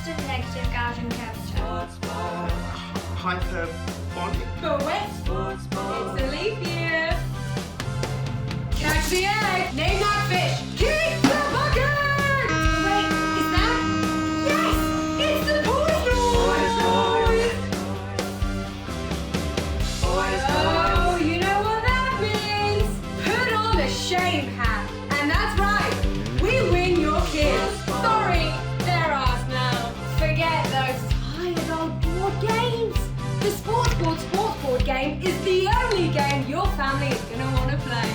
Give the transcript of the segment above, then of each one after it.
constant negative Gaussian curvature. Hyperbolic? Correct. It's a leap year. Catch the egg. Name that fish. Kick the bucket. Wait, is that? Yes, it's the boys' noise. Oh, you know what that means. Put on the shame hat. And that's right. We win your kids. Sorry, they're ours now. Forget those tired old board games. The Sports Board game is the only game your family is going to want to play.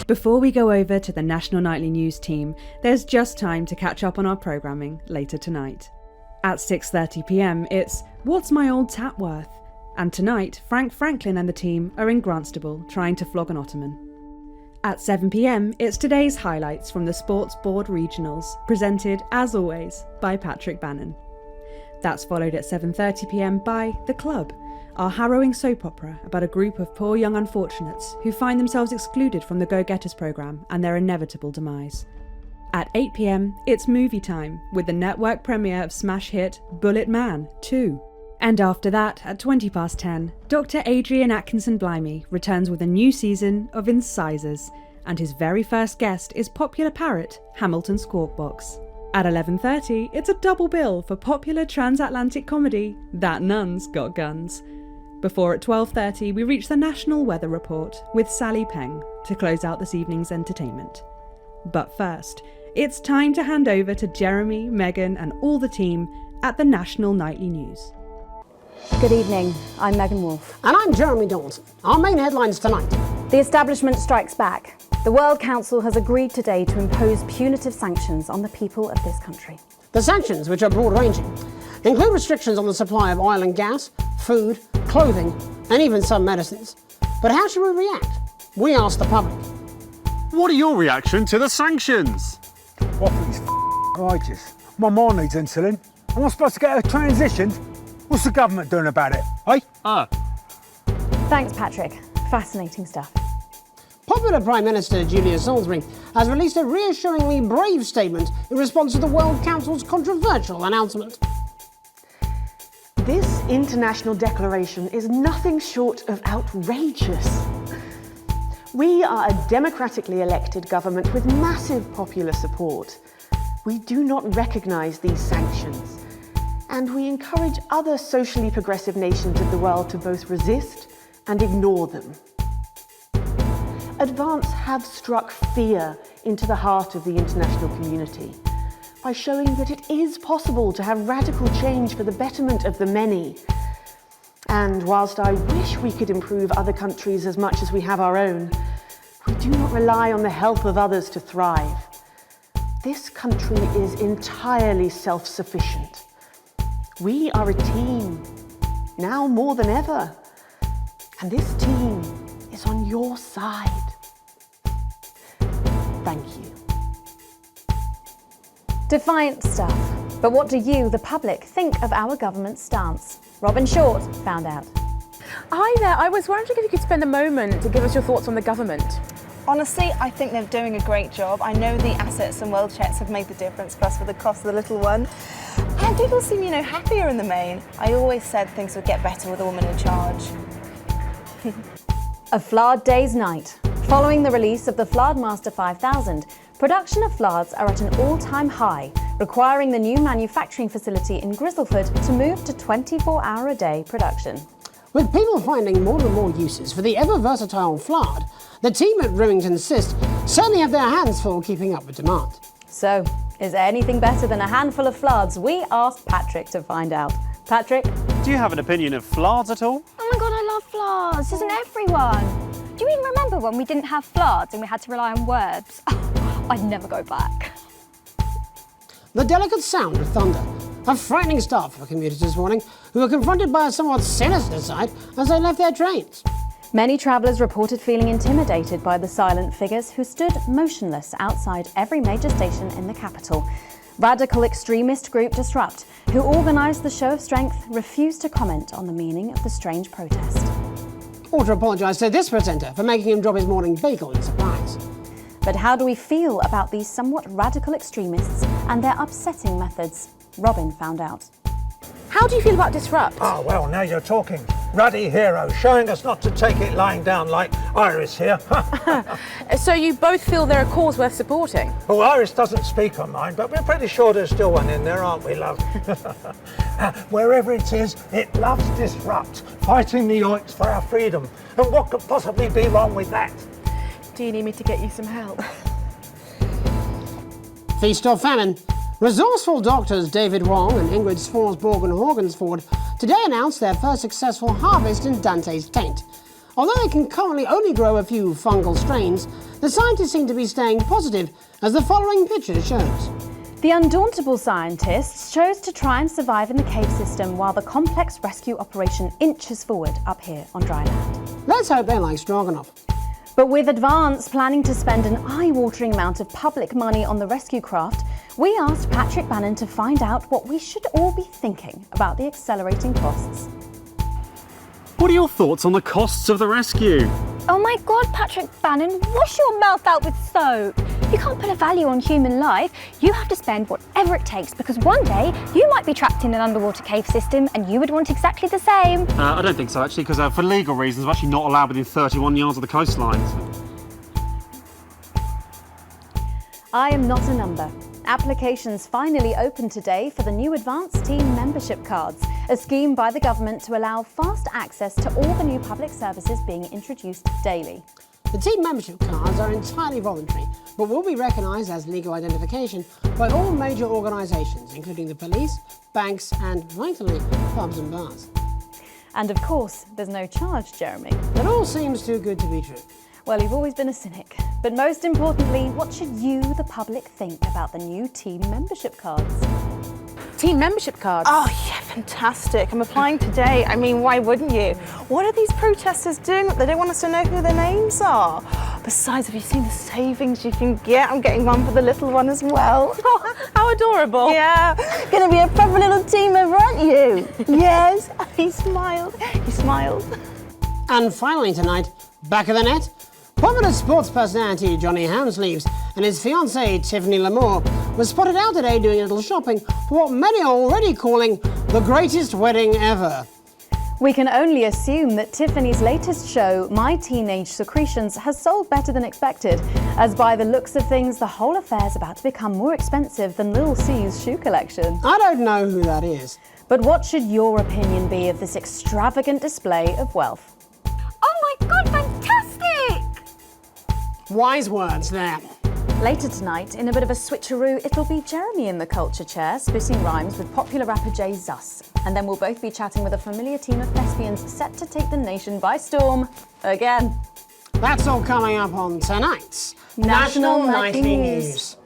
Before we go over to the National Nightly News team, there's just time to catch up on our programming later tonight. At 6:30pm, it's What's My Old Tat Worth? And tonight, Frank Franklin and the team are in Grantstable trying to flog an Ottoman. At 7pm, it's today's highlights from the Sports Board Regionals, presented, as always, by Patrick Bannon. That's followed at 7:30pm by The Club, our harrowing soap opera about a group of poor young unfortunates who find themselves excluded from the Go-Getters programme and their inevitable demise. At 8pm, it's movie time, with the network premiere of smash hit Bullet Man 2. And after that, at 10:20, Dr. Adrian Atkinson Blimey returns with a new season of Incisors, and his very first guest is popular parrot Hamilton Squawkbox. At 11:30, it's a double bill for popular transatlantic comedy That Nun's Got Guns. Before at 12:30, we reach the National Weather Report with Sally Peng to close out this evening's entertainment. But first, it's time to hand over to Jeremy, Megan and all the team at the National Nightly News. Good evening, I'm Megan Wolfe. And I'm Jeremy Dawson. Our main headlines tonight. The establishment strikes back. The World Council has agreed today to impose punitive sanctions on the people of this country. The sanctions, which are broad-ranging, include restrictions on the supply of oil and gas, food, clothing, and even some medicines. But how should we react? We asked the public. What are your reaction to the sanctions? I think it's righteous. My mom needs insulin. Am I supposed to get her transitioned? What's the government doing about it, eh? Thanks, Patrick. Fascinating stuff. Popular Prime Minister Julia Salisbury has released a reassuringly brave statement in response to the World Council's controversial announcement. This international declaration is nothing short of outrageous. We are a democratically elected government with massive popular support. We do not recognise these sanctions, and we encourage other socially progressive nations of the world to both resist and ignore them. Advance have struck fear into the heart of the international community by showing that it is possible to have radical change for the betterment of the many. And whilst I wish we could improve other countries as much as we have our own, we do not rely on the help of others to thrive. This country is entirely self-sufficient. We are a team, now more than ever, and this team is on your side. Thank you. Defiant stuff. But what do you, the public, think of our government's stance? Robin Short found out. Hi there, I was wondering if you could spend a moment to give us your thoughts on the government. Honestly, I think they're doing a great job. I know the assets and world checks have made the difference, plus for the cost of the little one. And people seem, happier in the main. I always said things would get better with a woman in charge. A Flard Day's night. Following the release of the Flardmaster 5000, production of Flards are at an all-time high, requiring the new manufacturing facility in Grizzleford to move to 24-hour-a-day production. With people finding more and more uses for the ever-versatile Flard, the team at Remington Cyst certainly have their hands full keeping up with demand. So, is there anything better than a handful of Flards? We asked Patrick to find out. Patrick? Do you have an opinion of Flards at all? Oh my god, I love Flards, doesn't everyone? Do you even remember when we didn't have Flards and we had to rely on words? I'd never go back. The delicate sound of thunder, a frightening start for commuters this morning who were confronted by a somewhat sinister sight as they left their trains. Many travellers reported feeling intimidated by the silent figures who stood motionless outside every major station in the capital. Radical extremist group Disrupt, who organised the show of strength, refused to comment on the meaning of the strange protest. Or to apologise to this presenter for making him drop his morning bagel in surprise. But how do we feel about these somewhat radical extremists and their upsetting methods? Robin found out. How do you feel about Disrupt? Oh, well, now you're talking. Ruddy hero, showing us not to take it lying down like Iris here. So you both feel they're a cause worth supporting? Well, Iris doesn't speak on mine, but we're pretty sure there's still one in there, aren't we, love? Wherever it is, it loves Disrupt, fighting the oiks for our freedom. And what could possibly be wrong with that? Do you need me to get you some help? Feast or famine? Resourceful doctors David Wong and Ingrid Svorsborg and Horgensford today announced their first successful harvest in Dante's taint. Although they can currently only grow a few fungal strains, the scientists seem to be staying positive, as the following picture shows. The undauntable scientists chose to try and survive in the cave system while the complex rescue operation inches forward up here on dry land. Let's hope they like stroganoff. But with Advance planning to spend an eye-watering amount of public money on the rescue craft, we asked Patrick Bannon to find out what we should all be thinking about the accelerating costs. What are your thoughts on the costs of the rescue? Oh my God, Patrick Bannon, wash your mouth out with soap. You can't put a value on human life. You have to spend whatever it takes, because one day you might be trapped in an underwater cave system and you would want exactly the same. I don't think so, actually, because for legal reasons, we're actually not allowed within 31 yards of the coastline. I am not a number. Applications finally opened today for the new Advanced Team membership cards, a scheme by the government to allow fast access to all the new public services being introduced daily. The team membership cards are entirely voluntary, but will be recognised as legal identification by all major organisations, including the police, banks and, vitally, pubs and bars. And of course, there's no charge, Jeremy. It all seems too good to be true. Well, you've always been a cynic. But most importantly, what should you, the public, think about the new team membership cards? Team membership cards? Oh yeah, fantastic. I'm applying today. I mean, why wouldn't you? What are these protesters doing? They don't want us to know who their names are. Besides, have you seen the savings you can get? I'm getting one for the little one as well. Oh, how adorable. Yeah, gonna be a proper little team member, aren't you? Yes, he smiled. He smiled. And finally tonight, back of the net, popular sports personality Johnny Hamsleeves and his fiancée Tiffany Lamour was spotted out today doing a little shopping for what many are already calling the greatest wedding ever. We can only assume that Tiffany's latest show, My Teenage Secretions, has sold better than expected, as by the looks of things, the whole affair's about to become more expensive than Little C's shoe collection. I don't know who that is. But what should your opinion be of this extravagant display of wealth? Oh my God, fantastic! Wise words there. Later tonight, in a bit of a switcheroo, it'll be Jeremy in the culture chair, spitting rhymes with popular rapper Jay Zus. And then we'll both be chatting with a familiar team of thespians set to take the nation by storm again. That's all coming up on tonight's National Nightly News.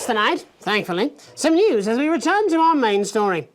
Tonight, thankfully, some news as we return to our main story.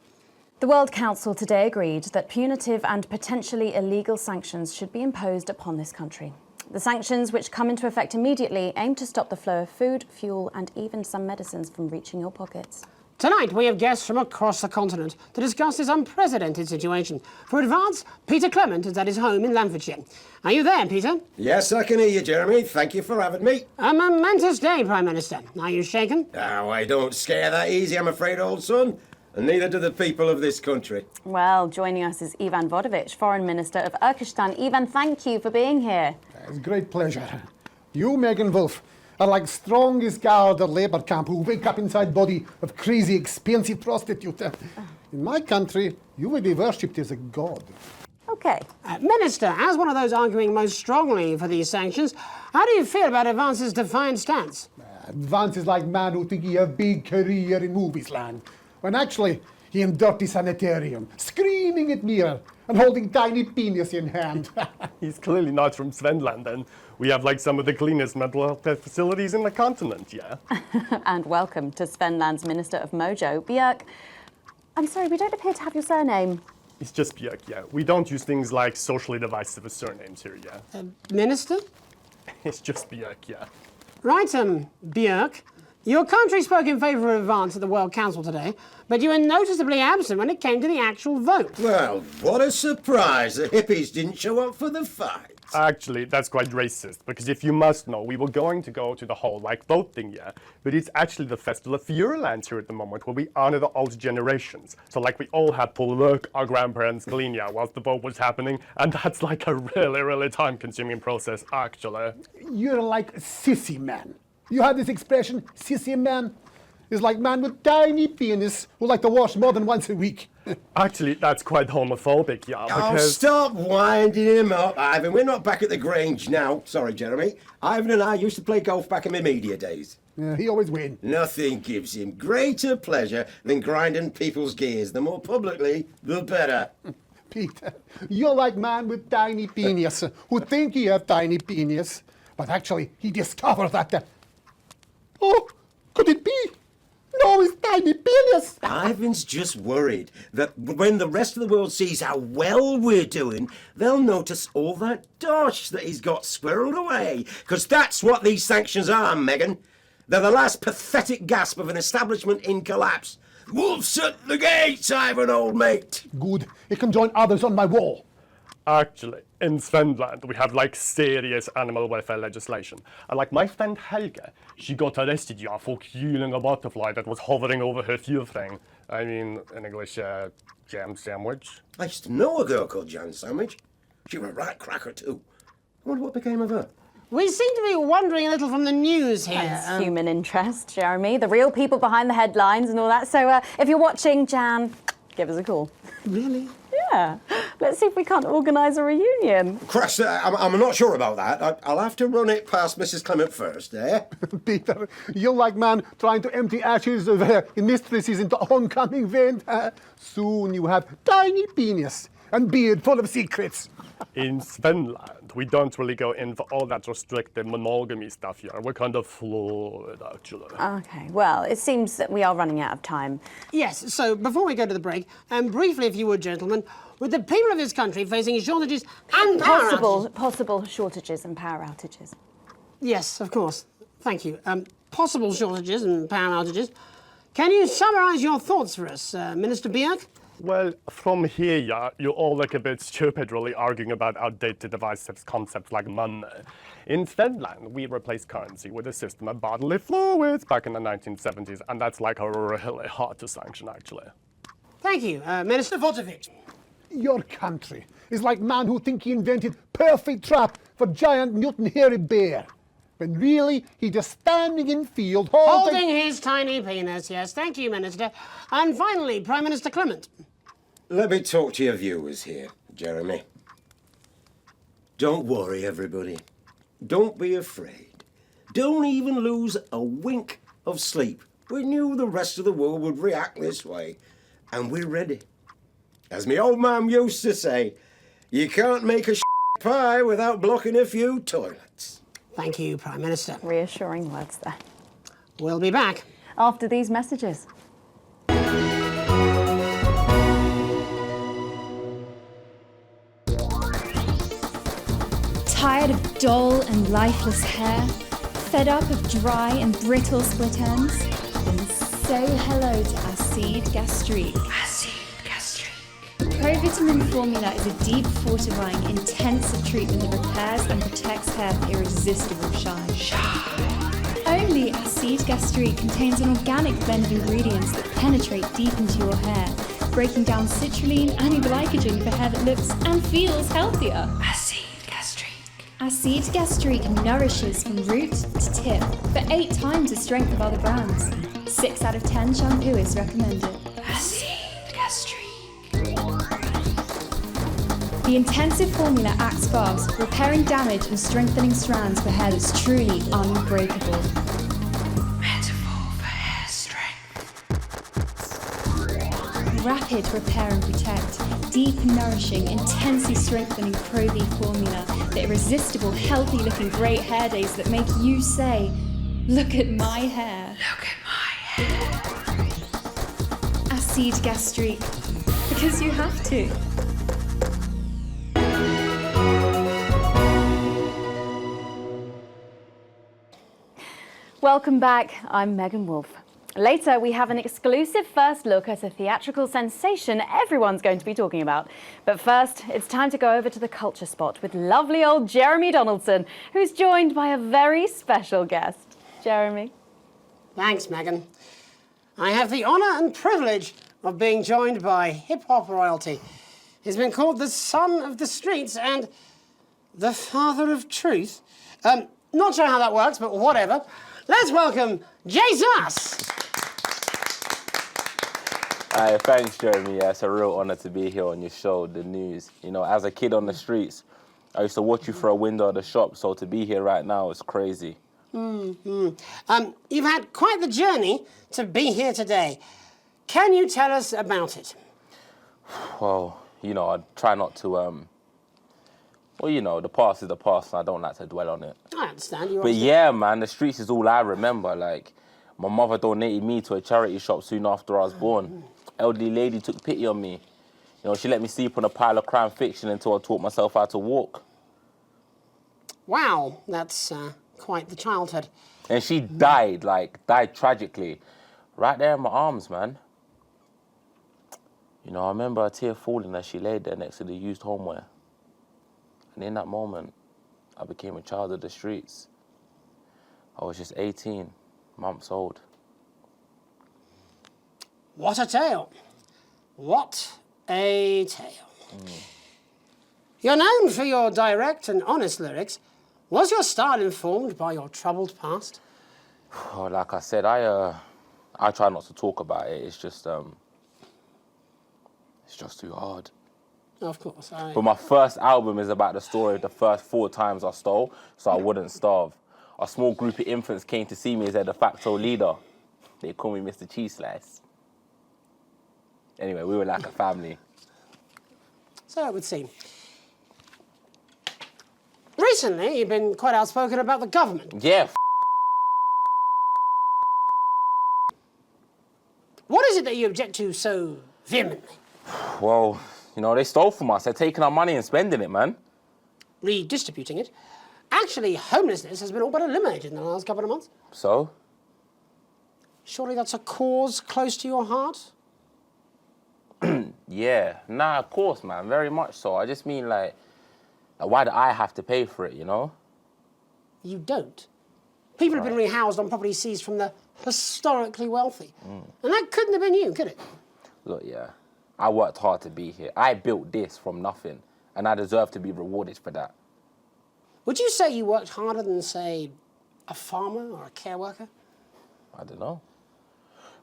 The World Council today agreed that punitive and potentially illegal sanctions should be imposed upon this country. The sanctions, which come into effect immediately, aim to stop the flow of food, fuel and even some medicines from reaching your pockets. Tonight, we have guests from across the continent to discuss this unprecedented situation. For Advance, Peter Clement is at his home in Lamfordshire. Are you there, Peter? Yes, I can hear you, Jeremy. Thank you for having me. A momentous day, Prime Minister. Are you shaken? Oh, I don't scare that easy, I'm afraid, old son. And neither do the people of this country. Well, joining us is Ivan Vodovich, Foreign Minister of Urkistan. Ivan, thank you for being here. It's a great pleasure. You, Megan Wolf, are like strongest guard or labour camp who wake up inside body of crazy, expensive prostitute. In my country, you will be worshipped as a god. Okay. Minister, as one of those arguing most strongly for these sanctions, how do you feel about Advance's defiant stance? Advances like man who think he have big career in movies land, when actually he in dirty sanitarium, screaming at mirror and holding tiny penis in hand. He's clearly not from Svenland, and we have like some of the cleanest mental health care facilities in the continent, yeah? And welcome to Svenland's Minister of Mojo, Björk. I'm sorry, we don't appear to have your surname. It's just Björk, yeah. We don't use things like socially divisive surnames here, yeah? Minister? It's just Björk, yeah. Right, Björk. Your country spoke in favour of advance at the World Council today, but you were noticeably absent when it came to the actual vote. Well, what a surprise. The hippies didn't show up for the fight. Actually, that's quite racist, because if you must know, we were going to go to the whole, like, vote thing, yeah? But it's actually the Festival of Feuerland here at the moment, where we honor the old generations. So, like, we all had to work our grandparents clean, yeah, whilst the vote was happening, and that's, like, a really, really time-consuming process, actually. You're like a sissy man. You have this expression, sissy man? It's like man with tiny penis who like to wash more than once a week. Actually, that's quite homophobic, yeah, Oh, because... stop winding him up, Ivan. We're not back at the Grange now. Sorry, Jeremy. Ivan and I used to play golf back in my media days. Yeah, he always win. Nothing gives him greater pleasure than grinding people's gears. The more publicly, the better. Peter, you're like man with tiny penis who think he have tiny penis, but actually he discovered that... Oh, could it be? No, it's tiny penis. Ivan's just worried that when the rest of the world sees how well we're doing, they'll notice all that dosh that he's got squirreled away. Because that's what these sanctions are, Megan. They're the last pathetic gasp of an establishment in collapse. Wolves at the gates, Ivan, old mate. Good. It can join others on my wall. Actually, in Svenland, we have, like, serious animal welfare legislation. And, like, my friend Helga, she got arrested, yeah, for killing a butterfly that was hovering over her fuel thing. I mean, in English, jam sandwich. I used to know a girl called Jam Sandwich. She was a right cracker, too. I wonder what became of her. We seem to be wandering a little from the news here. That's human interest, Jeremy. The real people behind the headlines and all that. So if you're watching, Jan, give us a call. Really? Yeah. Let's see if we can't organise a reunion. Crash, I'm not sure about that. I'll have to run it past Mrs. Clement first, eh? Peter, you're like man trying to empty ashes of mistresses into oncoming vein. Soon you have tiny penis and beard full of secrets. In Svenland, we don't really go in for all that restrictive monogamy stuff here. We're kind of fluid, actually. Okay, well, it seems that we are running out of time. Yes, so before we go to the break, briefly, if you would, gentlemen, with the people of this country facing shortages and power outages... Possible shortages and power outages. Yes, of course. Thank you. Possible shortages and power outages. Can you summarise your thoughts for us, Minister Björk? Well, from here, yeah, you all look a bit stupid really arguing about outdated divisive concepts like money. In Finland, we replaced currency with a system of bodily fluids back in the 1970s, and that's like really hard to sanction, actually. Thank you, Minister Votovich. Your country is like man who think he invented perfect trap for giant mutant hairy bear, when really he just standing in field holding his tiny penis, yes. Thank you, Minister. And finally, Prime Minister Clement. Let me talk to your viewers here, Jeremy. Don't worry, everybody. Don't be afraid. Don't even lose a wink of sleep. We knew the rest of the world would react this way, and we're ready. As my old man used to say, you can't make a pie without blocking a few toilets. Thank you, Prime Minister. Reassuring words there. We'll be back after these messages. Tired of dull and lifeless hair? Fed up of dry and brittle split ends? Then say hello to Acide Gastrique. Acide Gastrique. Provitamin formula is a deep fortifying, intensive treatment that repairs and protects hair for irresistible shine. Only Acide Gastrique contains an organic blend of ingredients that penetrate deep into your hair, breaking down citrulline and glycogen for hair that looks and feels healthier. Acide Gastrique nourishes from root to tip for 8 times the strength of other brands. 6 out of 10 shampooists recommend it. Acide Gastrique. The intensive formula acts fast, repairing damage and strengthening strands for hair that's truly unbreakable. rapid repair and protect, deep nourishing, intensely strengthening Pro-V formula, the irresistible, healthy looking great hair days that make you say, look at my hair. Look at my hair. Acide Gastrique, because you have to. Welcome back, I'm Megan Wolfe. Later, we have an exclusive first look at a theatrical sensation everyone's going to be talking about. But first, it's time to go over to the culture spot with lovely old Jeremy Donaldson, who's joined by a very special guest. Jeremy. Thanks, Megan. I have the honour and privilege of being joined by hip-hop royalty. He's been called the son of the streets and the father of truth. Not sure how that works, but whatever. Let's welcome Jesus! Thanks, Jeremy. Yeah, it's a real honour to be here on your show, The News. You know, as a kid on the streets, I used to watch you through a window of the shop, so to be here right now is crazy. You've had quite the journey to be here today. Can you tell us about it? Well, you know, I try not to, well, you know, the past is the past, and I don't like to dwell on it. I understand. But yeah, man, the streets is all I remember. Like, my mother donated me to a charity shop soon after I was born. Elderly lady took pity on me. You know, she let me sleep on a pile of crime fiction until I taught myself how to walk. Wow, that's quite the childhood. And she died tragically. Right there in my arms, man. You know, I remember a tear falling as she laid there next to the used homeware. And in that moment, I became a child of the streets. I was just 18 months old. What a tale. What a tale. You're known for your direct and honest lyrics. Was your style informed by your troubled past? Oh, like I said, I try not to talk about it. It's just too hard. Of course. But my first album is about the story of the first 4 times I stole, so I wouldn't starve. A small group of infants came to see me as their de facto leader. They call me Mr. Cheese Slice. Anyway, we were like a family. So it would seem. Recently, you've been quite outspoken about the government. Yeah, What is it that you object to so vehemently? well, you know, they stole from us. They're taking our money and spending it, man. Redistributing it. Actually, homelessness has been all but eliminated in the last couple of months. So? Surely that's a cause close to your heart? Yeah, nah, of course, man, very much so. I just mean, like, why do I have to pay for it, you know? You don't. People have been rehoused on property seized from the historically wealthy. And that couldn't have been you, could it? Look, yeah, I worked hard to be here. I built this from nothing, and I deserve to be rewarded for that. Would you say you worked harder than, say, a farmer or a care worker? I don't know.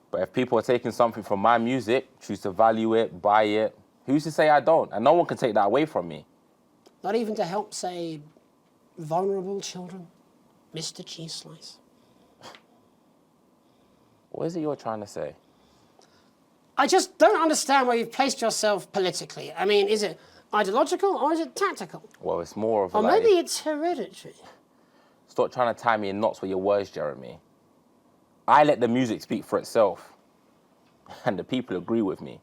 But if people are taking something from my music, choose to value it, buy it, who's to say I don't? And no one can take that away from me. Not even to help, say, vulnerable children? Mr. Cheese Slice? What is it you're trying to say? I just don't understand where you've placed yourself politically. I mean, is it ideological or is it tactical? Well, it's more of a Or maybe it's hereditary. Stop trying to tie me in knots with your words, Jeremy. I let the music speak for itself. And the people agree with me.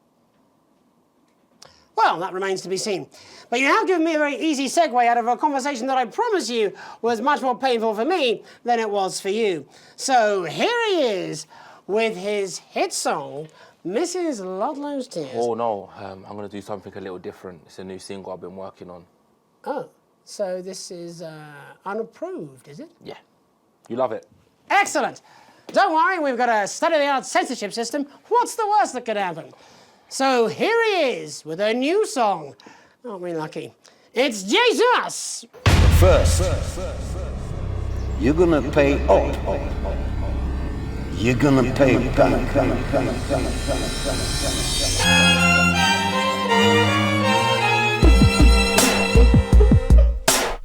Well, that remains to be seen. But you have given me a very easy segue out of a conversation that I promise you was much more painful for me than it was for you. So here he is with his hit song, Mrs. Ludlow's Tears. Oh, no, I'm going to do something a little different. It's a new single I've been working on. Oh, so this is unapproved, is it? Yeah. You love it. Excellent. Don't worry, we've got a state-of-the-art censorship system. What's the worst that could happen? So here he is with a new song. Aren't we lucky? It's Jesus! First, you're gonna pay up. You're gonna pay back.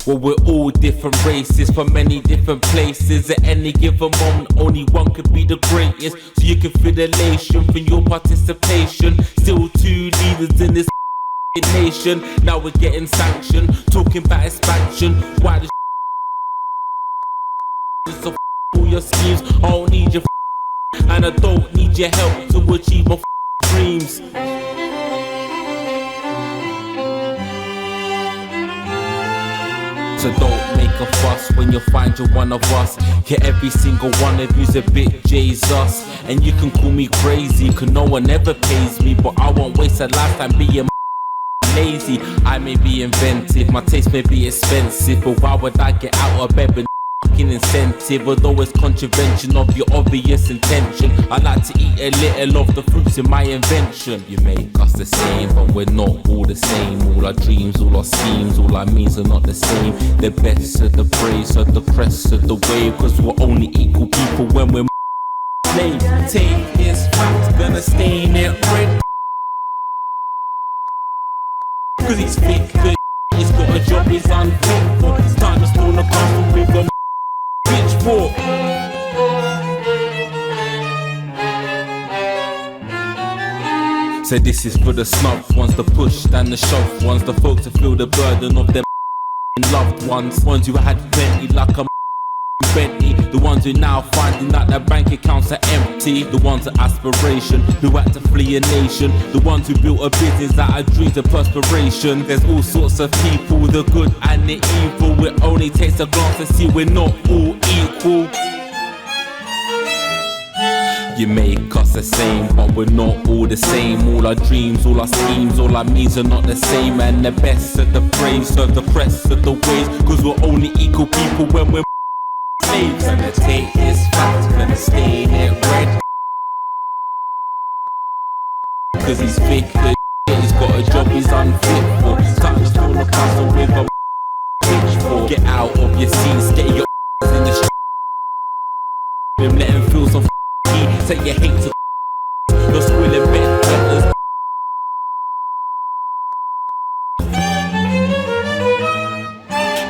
Well, we're all different races from many different places. At any given moment, only one could be the greatest. So you can feel elation from your participation. Still two leaders in this nation. Now we're getting sanctioned, talking about expansion. Why the so all your schemes? I don't need your and I don't need your help to achieve my dreams. So don't make a fuss when you find you're one of us. Yeah, every single one of you's a bit Jesus. And you can call me crazy, cause no one ever pays me. But I won't waste a lifetime being lazy. I may be inventive, my taste may be expensive, but why would I get out of bed with fucking incentive? Although it's contravention of your obvious intention, I like to eat a little of the fruits in my invention. You make us the same, but we're not all the same. All our dreams, all our schemes, all our means are not the same. The best of the praise, of the crest of the wave, cause we're only equal people when we're slaves. Take this fact, gonna stain it red. Cause he's fit, good, he's got a job he's unfit for. It's time to stone the castle with a pitchfork. So this is for the snubbed ones, the pushed and the shoved ones, the folks who feel the burden of their loved ones. Ones who had plenty like a Bentley, the ones who now finding that their bank accounts are empty, the ones of aspiration who had to flee a nation, the ones who built a business out of dreams of perspiration. There's all sorts of people, the good and the evil. It only takes a glance to see we're not all equal. You make us the same, but we're not all the same. All our dreams, all our schemes, all our means are not the same. And the best of the praise, of the crest of the ways, cause we're only equal people when we're slaves. Gonna take this fact, gonna stain it red. Cause he's fake, he's got a job he's unfit for. Time to stone the castle with a pitchfork. Get out of your seats, get your in the street. Let him feel some heat, say you hate to you're squilling better.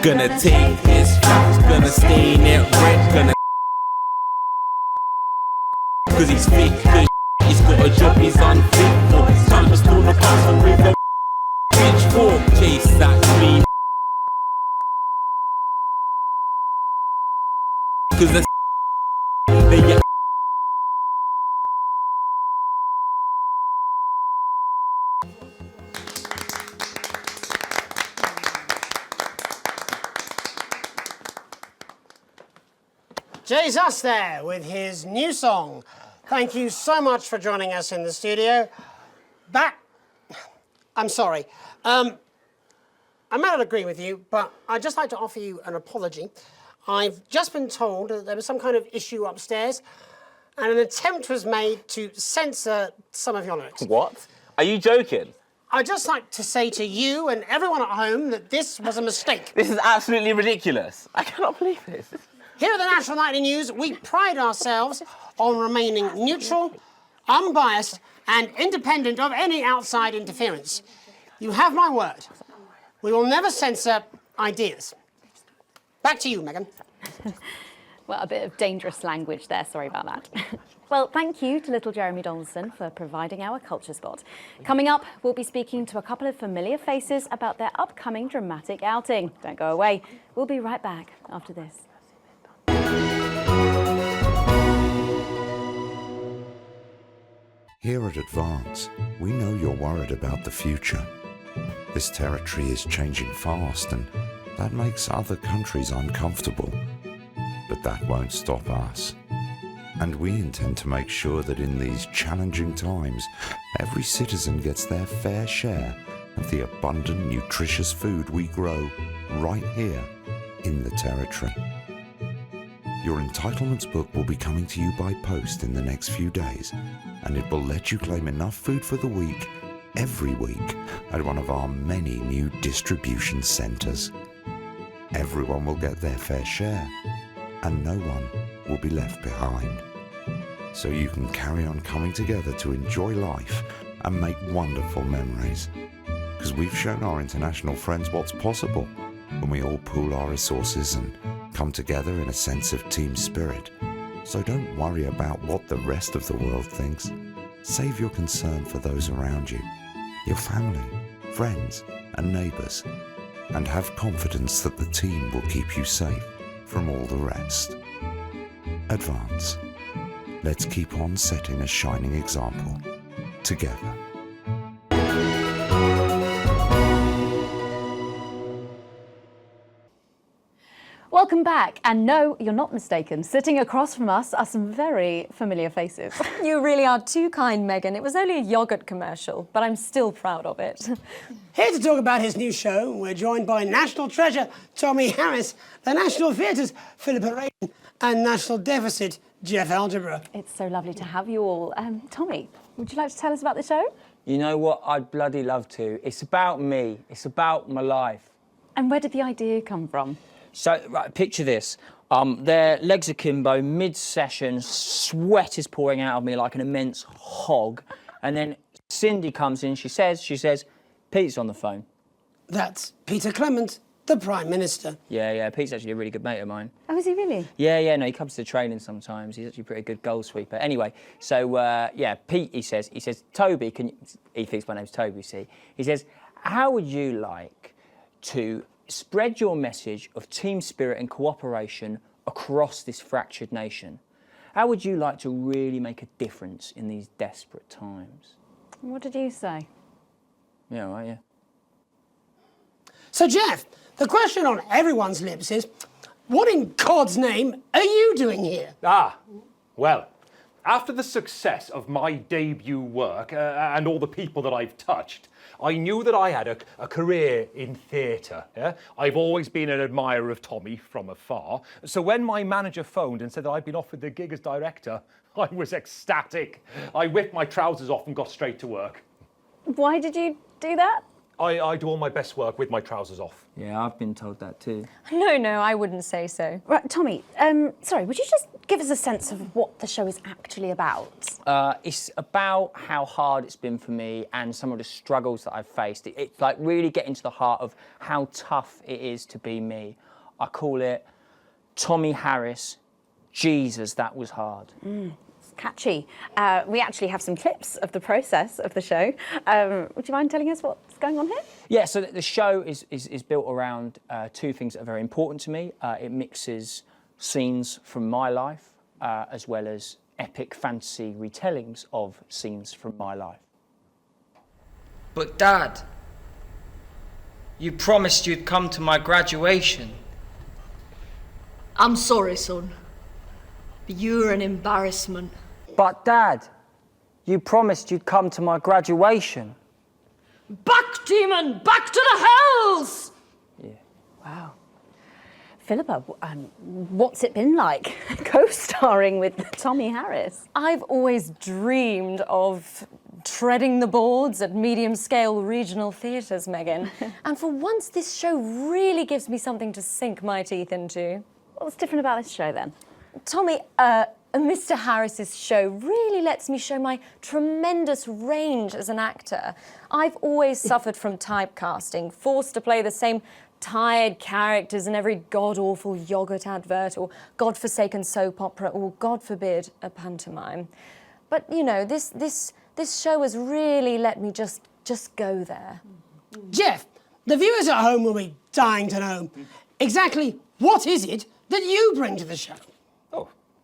Gonna take this fact, gonna stain it red, gonna cause he's fake, he's got a job he's unfit for. Time to stone the castle with a pitchfork. Chase that dream, cause that's they Jesus there with his new song. Thank you so much for joining us in the studio. I'm sorry. I may not agree with you, but I'd just like to offer you an apology. I've just been told that there was some kind of issue upstairs and an attempt was made to censor some of your lyrics. What? Are you joking? I'd just like to say to you and everyone at home that this was a mistake. This is absolutely ridiculous. I cannot believe this. Here at the National Nightly News, we pride ourselves on remaining neutral, unbiased, and independent of any outside interference. You have my word. We will never censor ideas. Back to you, Megan. Well, a bit of dangerous language there, sorry about that. Well, thank you to little Jeremy Donaldson for providing our culture spot. Coming up, we'll be speaking to a couple of familiar faces about their upcoming dramatic outing. Don't go away. We'll be right back after this. Here at Advance, we know you're worried about the future. This territory is changing fast and that makes other countries uncomfortable. But that won't stop us. And we intend to make sure that in these challenging times, every citizen gets their fair share of the abundant, nutritious food we grow right here in the territory. Your entitlements book will be coming to you by post in the next few days, and it will let you claim enough food for the week, every week, at one of our many new distribution centres. Everyone will get their fair share, and no one will be left behind. So you can carry on coming together to enjoy life and make wonderful memories. Because we've shown our international friends what's possible when we all pool our resources and come together in a sense of team spirit. So don't worry about what the rest of the world thinks. Save your concern for those around you, your family, friends and neighbours, and have confidence that the team will keep you safe from all the rest. Advance. Let's keep on setting a shining example together. Welcome back, and no, you're not mistaken. Sitting across from us are some very familiar faces. You really are too kind, Megan. It was only a yoghurt commercial, but I'm still proud of it. Here to talk about his new show, we're joined by National Treasure Tommy Harris, the National Theatre's Philippa Radin, and National Deficit Jeff Algebra. It's so lovely to have you all. Tommy, would you like to tell us about the show? You know what? I'd bloody love to. It's about me. It's about my life. And where did the idea come from? So, right, picture this. Their legs akimbo, mid-session, sweat is pouring out of me like an immense hog. And then Cindy comes in, she says, Pete's on the phone. That's Peter Clement, the Prime Minister. Yeah, Pete's actually a really good mate of mine. Oh, is he really? Yeah, no, he comes to training sometimes. He's actually a pretty good goal sweeper. Anyway, so, Pete, he says, Toby, he thinks my name's Toby, see? He says, how would you like to spread your message of team spirit and cooperation across this fractured nation? How would you like to really make a difference in these desperate times? What did you say? Yeah, right, yeah. So, Jeff, the question on everyone's lips is, what in God's name are you doing here? Well, after the success of my debut work and all the people that I've touched, I knew that I had a career in theatre. Yeah? I've always been an admirer of Tommy from afar. So when my manager phoned and said that I'd been offered the gig as director, I was ecstatic. I whipped my trousers off and got straight to work. Why did you do that? I do all my best work with my trousers off. Yeah, I've been told that too. No, I wouldn't say so. Right, Tommy, sorry, would you just give us a sense of what the show is actually about? It's about how hard it's been for me and some of the struggles that I've faced. It's like really getting to the heart of how tough it is to be me. I call it Tommy Harris, Jesus, that was hard. It's catchy. We actually have some clips of the process of the show. Would you mind telling us what's going on here? Yeah, so the show is built around two things that are very important to me. It mixes scenes from my life as well as epic fantasy retellings of scenes from my life. But Dad, you promised you'd come to my graduation. I'm sorry, son. But you're an embarrassment. But Dad, you promised you'd come to my graduation. Back, demon! Back to the hells! Wow. Philippa, what's it been like co-starring with Tommy Harris? I've always dreamed of treading the boards at medium-scale regional theatres, Megan. And for once, this show really gives me something to sink my teeth into. What's different about this show, then? Tommy, Mr. Harris's show really lets me show my tremendous range as an actor. I've always suffered from typecasting, forced to play the same tired characters in every god-awful yogurt advert or godforsaken soap opera or, God forbid, a pantomime. But, you know, this show has really let me just go there. Jeff, the viewers at home will be dying to know exactly what is it that you bring to the show?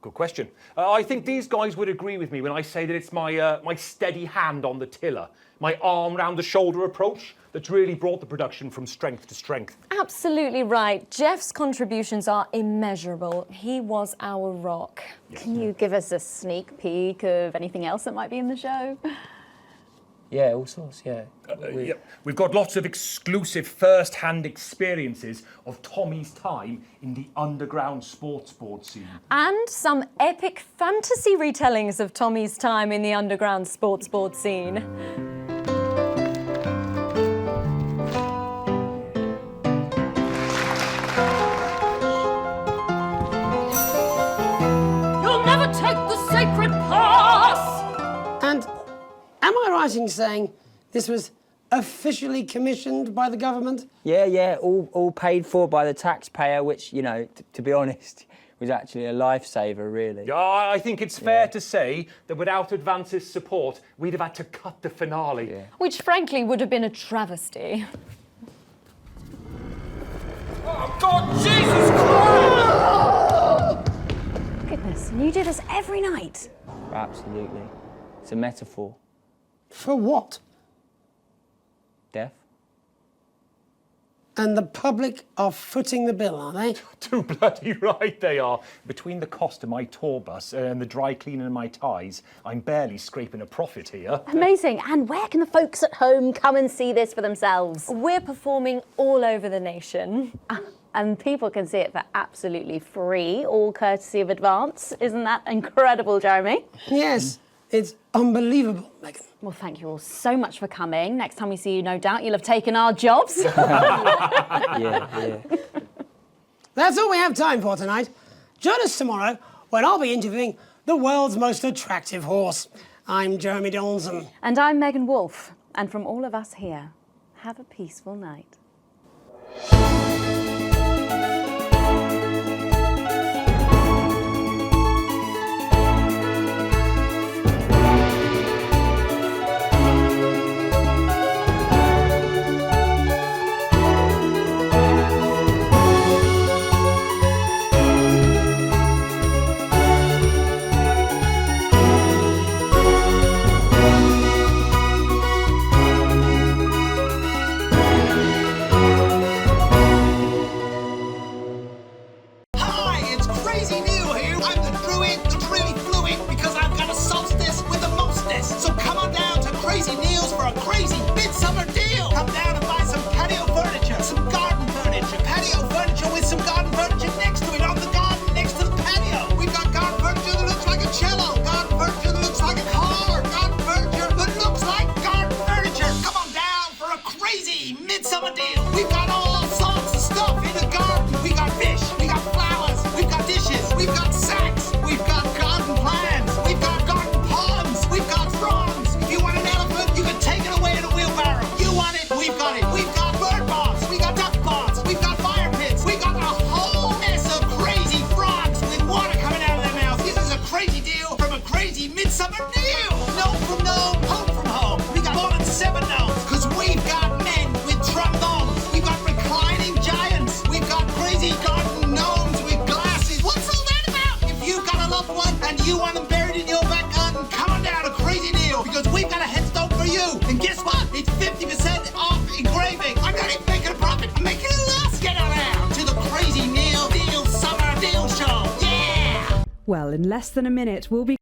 Good question. I think these guys would agree with me when I say that it's my steady hand on the tiller, my arm round the shoulder approach that's really brought the production from strength to strength. Absolutely right. Jeff's contributions are immeasurable. He was our rock. Can you give us a sneak peek of anything else that might be in the show? Yeah, all sorts, yeah. We've got lots of exclusive first-hand experiences of Tommy's time in the underground sports board scene. And some epic fantasy retellings of Tommy's time in the underground sports board scene. You'll never take the sacred pass! And am I right in saying this was officially commissioned by the government? Yeah, all paid for by the taxpayer, which, you know, to be honest, was actually a lifesaver, really. I think it's fair to say that without Advance's support, we'd have had to cut the finale. Which, frankly, would have been a travesty. Oh, God, Jesus Christ! Goodness, and you do this every night? Absolutely. It's a metaphor. For what? Death. And the public are footing the bill, are they? Too bloody right they are. Between the cost of my tour bus and the dry cleaning of my ties, I'm barely scraping a profit here. Amazing. And where can the folks at home come and see this for themselves? We're performing all over the nation. And people can see it for absolutely free, all courtesy of Advance. Isn't that incredible, Jeremy? Yes, it's unbelievable, Megan. Well, thank you all so much for coming. Next time we see you, no doubt you'll have taken our jobs. Yeah. That's all we have time for tonight. Join us tomorrow when I'll be interviewing the world's most attractive horse. I'm Jeremy Donaldson. And I'm Megan Wolfe. And from all of us here, have a peaceful night. Well, in less than a minute, we'll be